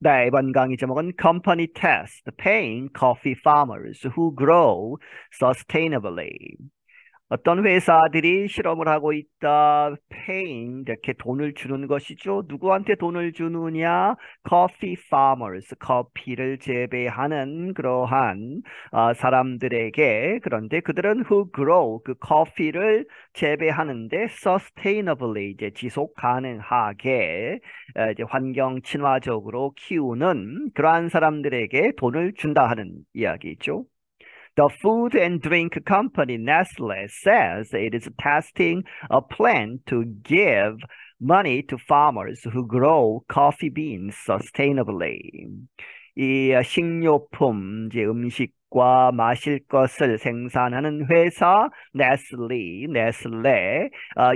네, 이번 강의 제목은 Company Test, Paying Coffee Farmers Who Grow Sustainably. 어떤 회사들이 실험을 하고 있다. paying 이렇게 돈을 주는 것이죠. 누구한테 돈을 주느냐? coffee farmers, 커피를 재배하는 그러한 사람들에게. 그런데 그들은 who grow 그 커피를 재배하는데 sustainably 이제 지속 가능하게 이제 환경 친화적으로 키우는 그러한 사람들에게 돈을 준다 하는 이야기죠. The food and drink company Nestle says it is testing a plan to give money to farmers who grow coffee beans sustainably. 이 식료품, 이제 음식과 마실 것을 생산하는 회사 네슬레,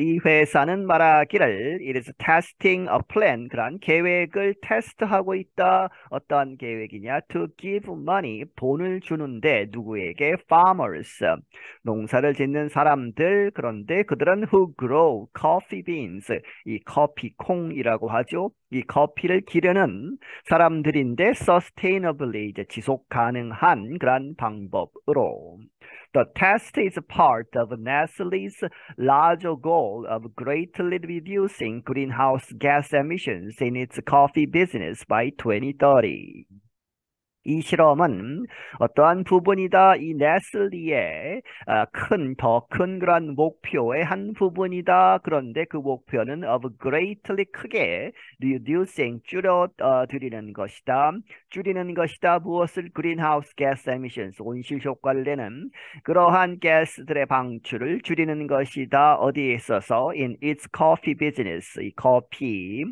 이 회사는 말하기를 it is testing a plan, 그런 계획을 테스트하고 있다. 어떠한 계획이냐? To give money, 돈을 주는데 누구에게? Farmers, 농사를 짓는 사람들. 그런데 그들은 who grow coffee beans, 이 커피 콩이라고 하죠. 이 커피를 기르는 사람들인데 sustainably 이제 지속 가능한 그런 방법으로. The test is part of Nestle's larger goal of greatly reducing greenhouse gas emissions in its coffee business by 2030. 이 실험은 어떠한 부분이다. 이 네슬리의 더 큰 그런 목표의 한 부분이다. 그런데 그 목표는 of greatly 크게 reducing 줄여드리는 것이다. 줄이는 것이다. 무엇을? greenhouse gas emissions 온실 효과를 내는 그러한 가스들의 방출을 줄이는 것이다. 어디에 있어서? in its coffee business 이 커피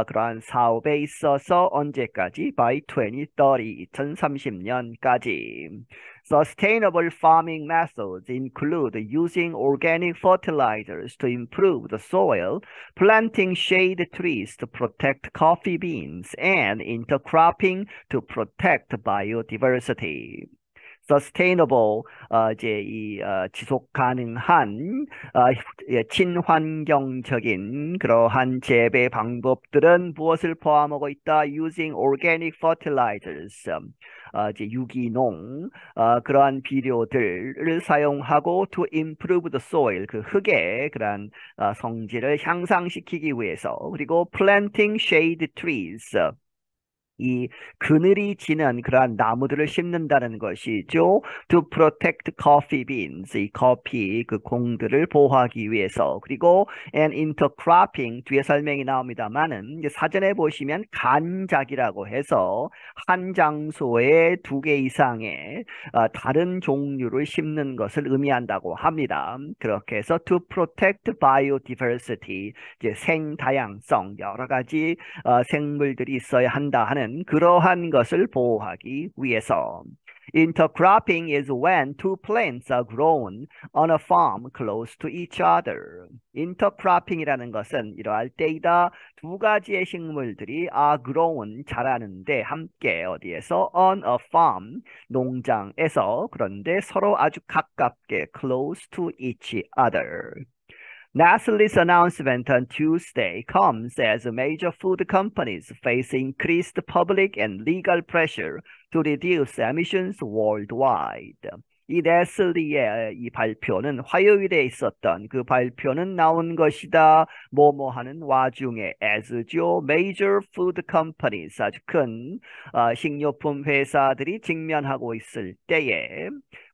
그러한 사업에 있어서 언제까지? by 2030, 2030년까지. Sustainable farming methods include using organic fertilizers to improve the soil, planting shade trees to protect coffee beans, and intercropping to protect biodiversity. Sustainable 이제 지속 가능한 친환경적인 그러한 재배 방법들은 무엇을 포함하고 있다? Using organic fertilizers 이제 유기농 그러한 비료들을 사용하고 to improve the soil 그 흙의 그러한 성질을 향상시키기 위해서. 그리고 planting shade trees 이 그늘이 지는 그러한 나무들을 심는다는 것이죠. To protect coffee beans, 이 커피 그 공들을 보호하기 위해서. 그리고 and intercropping 뒤에 설명이 나옵니다만은 이제 사전에 보시면 간작이라고 해서 한 장소에 두 개 이상의 다른 종류를 심는 것을 의미한다고 합니다. 그렇게 해서 to protect biodiversity, 이제 생다양성 여러 가지 생물들이 있어야 한다 하는 그러한 것을 보호하기 위해서. Intercropping is when two plants are grown on a farm close to each other. Intercropping이라는 것은 이러할 때이다. 두 가지의 식물들이 are grown 자라는데 함께 어디에서? On a farm 농장에서. 그런데 서로 아주 가깝게 close to each other. Nestle's announcement on Tuesday comes as major food companies face increased public and legal pressure to reduce emissions worldwide. 이 네슬리의 이 발표는 화요일에 있었던 그 발표는 나온 것이다. 뭐뭐 하는 와중에 as죠. Major food companies 아주 큰 식료품 회사들이 직면하고 있을 때에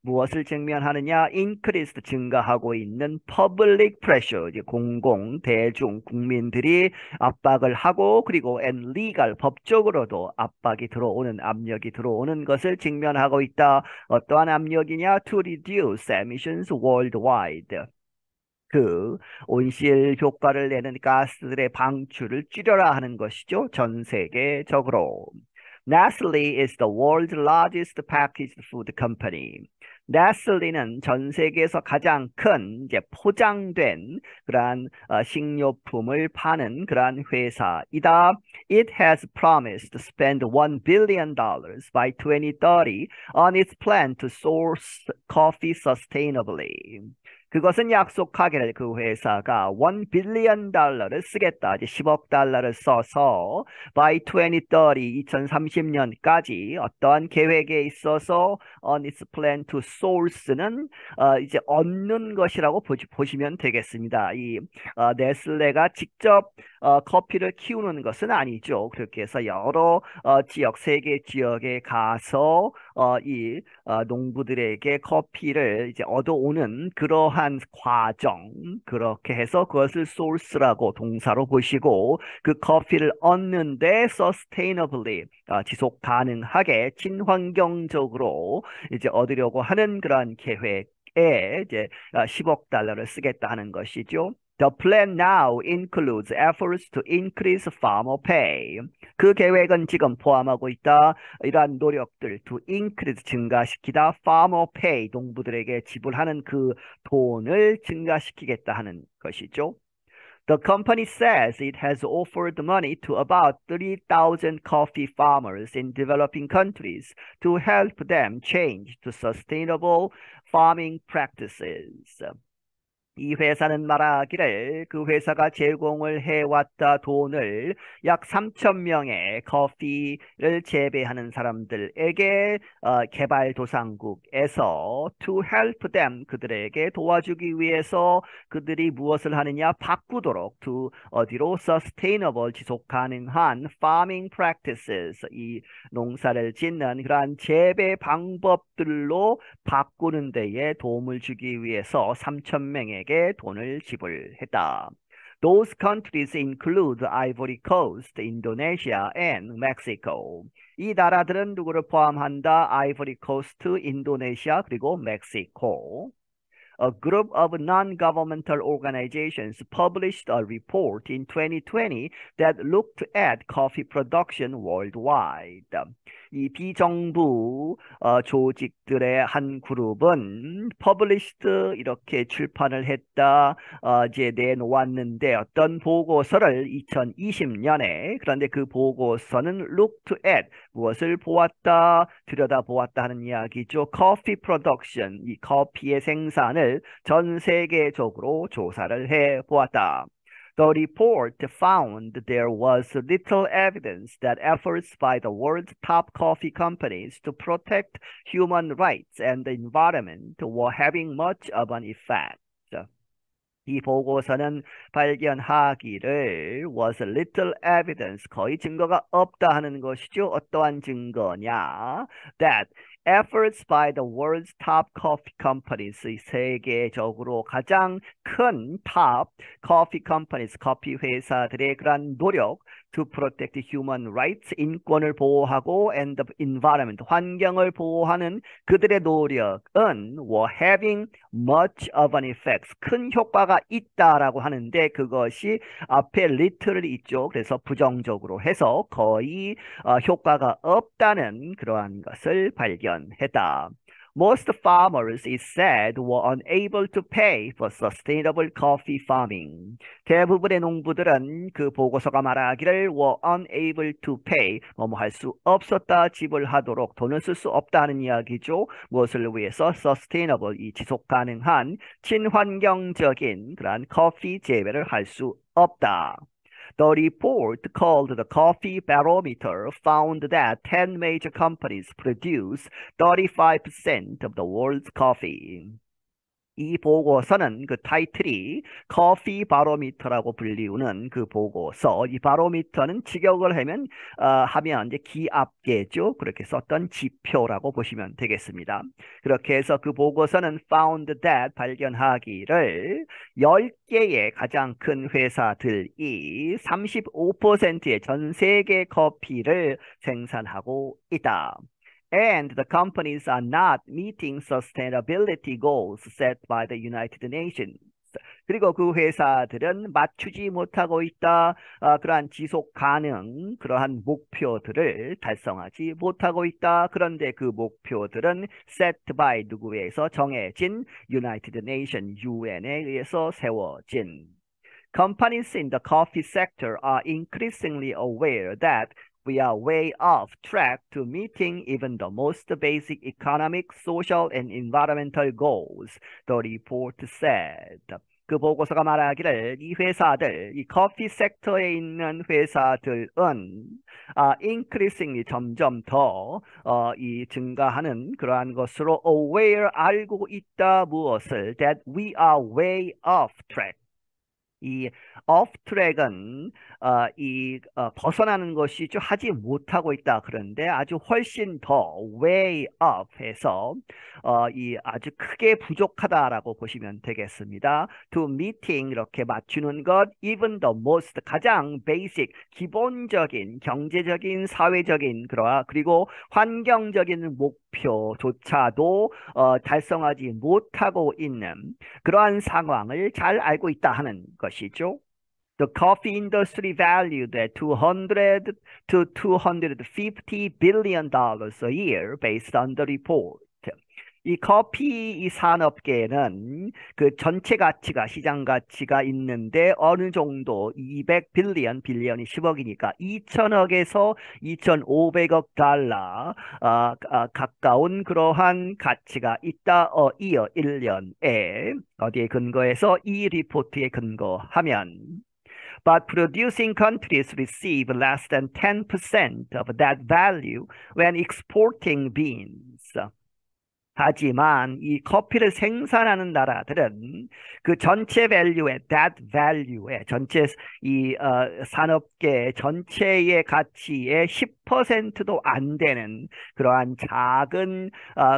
무엇을 직면하느냐? increased 증가하고 있는 public pressure 이제 공공 대중 국민들이 압박을 하고 그리고 and legal 법적으로도 압박이 들어오는 압력이 들어오는 것을 직면하고 있다. 어떠한 압력이냐? To reduce emissions worldwide. 그 온실 효과를 내는 가스들의 방출을 줄여라 하는 것이죠. 전 세계적으로. Nestle is the world's largest packaged food company. 네슬리는 전 세계에서 가장 큰 이제 포장된 그러한 식료품을 파는 그러한 회사이다. It has promised to spend $1 billion by 2030 on its plan to source coffee sustainably. 그것은 약속하기를 그 회사가 $1 billion 쓰겠다. 이제 10억 달러를 써서 by 2030년까지 어떠한 계획에 있어서 on its plan to source는 이제 얻는 것이라고 보시면 되겠습니다. 이 네슬레가 직접 커피를 키우는 것은 아니죠. 그렇게 해서 여러 지역, 세계 지역에 가서 이 농부들에게 커피를 이제 얻어오는 그러한 과정, 그렇게 해서 그것을 source라고 동사로 보시고 그 커피를 얻는데 sustainably 지속 가능하게 친환경적으로 이제 얻으려고 하는 그런 계획에 이제 10억 달러를 쓰겠다 하는 것이죠. The plan now includes efforts to increase farmer pay. 그 계획은 지금 포함하고 있다. 이러한 노력들 to increase 증가시키다 farmer pay 농부들에게 지불하는 그 돈을 증가시키겠다 하는 것이죠. The company says it has offered money to about 30,000 coffee farmers in developing countries to help them change to sustainable farming practices. 이 회사는 말하기를 그 회사가 제공을 해왔다 돈을 약 3천 명의 커피를 재배하는 사람들에게 개발도상국에서 to help them 그들에게 도와주기 위해서 그들이 무엇을 하느냐 바꾸도록 to 어디로 sustainable 지속 가능한 farming practices 이 농사를 짓는 그러한 재배 방법들로 바꾸는 데에 도움을 주기 위해서 3천 명에게 돈을 지불했다. Those countries include Ivory Coast, Indonesia, and Mexico. 이 나라들은 누구를 포함한다? 아이보리 코스트, 인도네시아, 그리고 멕시코. A group of non-governmental organizations published a report in 2020 that looked at coffee production worldwide. 이 비정부 조직들의 한 그룹은 published 이렇게 출판을 했다 이제 내놓았는데 어떤 보고서를 2020년에 그런데 그 보고서는 looked at 무엇을 보았다 들여다보았다 하는 이야기죠. Coffee production 이 커피의 생산을 전 세계적으로 조사를 해 보았다. The report found there was little evidence that efforts by the world's top coffee companies to protect human rights and the environment were having much of an effect. 이 보고서는 발견하기를 was little evidence 거의 증거가 없다 하는 것이죠. 어떠한 증거냐? That efforts by the world's top coffee companies 세계적으로 가장 큰 top coffee companies 커피 회사들의 그런 노력 to protect human rights 인권을 보호하고 and the environment 환경을 보호하는 그들의 노력은 were having much of an effect 큰 효과가 있다라고 하는데 그것이 앞에 literally 있죠. 그래서 부정적으로 해서 거의 효과가 없다는 그러한 것을 발견했다. Most farmers, it said, were unable to pay for sustainable coffee farming. 대부분의 농부들은 그 보고서가 말하기를 were unable to pay, 뭐뭐 할 수 없었다, 지불하도록 돈을 쓸 수 없다는 이야기죠. 무엇을 위해서? Sustainable, 이 지속 가능한 친환경적인 그러한 커피 재배를 할 수 없다. The report, called the Coffee Barometer, found that 10 major companies produce 35% of the world's coffee. 이 보고서는 그 타이틀이 커피 바로미터라고 불리우는 그 보고서. 이 바로미터는 직역을 하면 이제 기압계죠. 그렇게 썼던 지표라고 보시면 되겠습니다. 그렇게 해서 그 보고서는 found that 발견하기를 10개의 가장 큰 회사들이 35%의 전 세계 커피를 생산하고 있다. And the companies are not meeting sustainability goals set by the United Nations. 그리고 그 회사들은 맞추지 못하고 있다. 그러한 지속 가능, 그러한 목표들을 달성하지 못하고 있다. 그런데 그 목표들은 set by 누구에 의해서 정해진 United Nations, UN에 의해서 세워진. Companies in the coffee sector are increasingly aware that we are way off track to meeting even the most basic economic, social, and environmental goals, the report said. 그 보고서가 말하기를 이 회사들, 이 커피 섹터에 있는 회사들은 increasingly 점점 더 이 증가하는 그러한 것으로 aware 알고 있다 무엇을 that we are way off track. 이 off track은 벗어나는 것이죠. 하지 못하고 있다. 그런데 아주 훨씬 더 way off 해서 이 아주 크게 부족하다라고 보시면 되겠습니다. to meeting 이렇게 맞추는 것 even the most 가장 basic 기본적인 경제적인 사회적인 그리고 환경적인 목표조차도 달성하지 못하고 있는 그러한 상황을 잘 알고 있다 하는 것이죠. The coffee industry valued at 200 to 250 billion dollars a year based on the report. 이 커피 이 산업계는 그 전체 가치가 시장 가치가 있는데 어느 정도 200빌리언 빌리언이 10억이니까 2천억에서 2,500억 달러 가까운 그러한 가치가 있다 이어 1년에 어디에 근거해서 이 리포트에 근거하면 But producing countries receive less than 10% of that value when exporting beans. 하지만 이 커피를 생산하는 나라들은 그 전체 밸류에 that value에 전체 이 산업계 전체의 가치의 10%도 안 되는 그러한 작은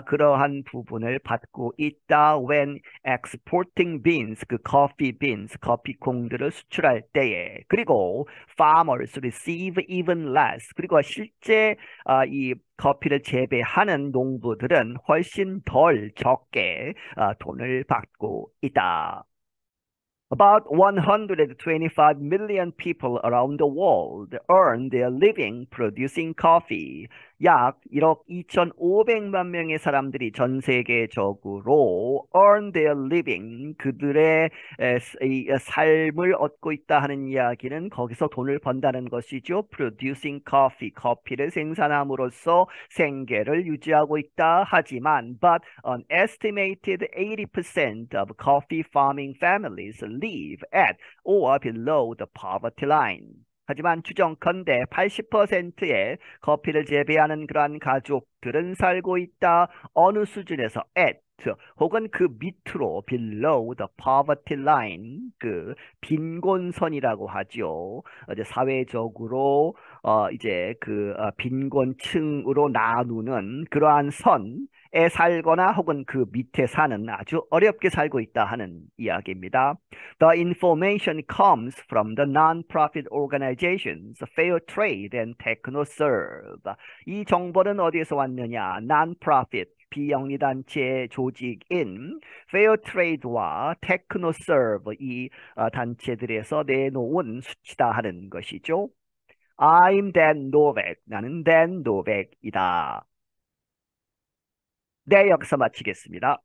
그러한 부분을 받고 있다. When exporting beans 그 coffee beans 커피콩들을 수출할 때에 그리고 farmers receive even less 그리고 실제 이 커피를 재배하는 농부들은 훨씬 덜 적게 돈을 받고 있다. About 125 million people around the world earn their living producing coffee. 약 1억 2,500만 명의 사람들이 전 세계적으로 earn their living, 그들의 삶을 얻고 있다 하는 이야기는 거기서 돈을 번다는 것이죠. Producing coffee, 커피를 생산함으로써 생계를 유지하고 있다. 하지만 but an estimated 80% of coffee farming families live at or below the poverty line. 하지만 추정컨대 80%의 커피를 재배하는 그러한 가족들은 살고 있다. 어느 수준에서 at 혹은 그 밑으로 below the poverty line 그 빈곤선이라고 하죠. 이제 사회적으로 이제 그 빈곤층으로 나누는 그러한 선에 살거나 혹은 그 밑에 사는 아주 어렵게 살고 있다 하는 이야기입니다. The information comes from the non-profit organizations Fair Trade and TechnoServe. 이 정보는 어디에서 왔느냐? Non-profit 비영리단체 조직인 페어트레이드와 테크노서브 이 단체들에서 내놓은 수치다 하는 것이죠. I'm Dan Novak. 나는 Dan Novak이다. 네, 여기서 마치겠습니다.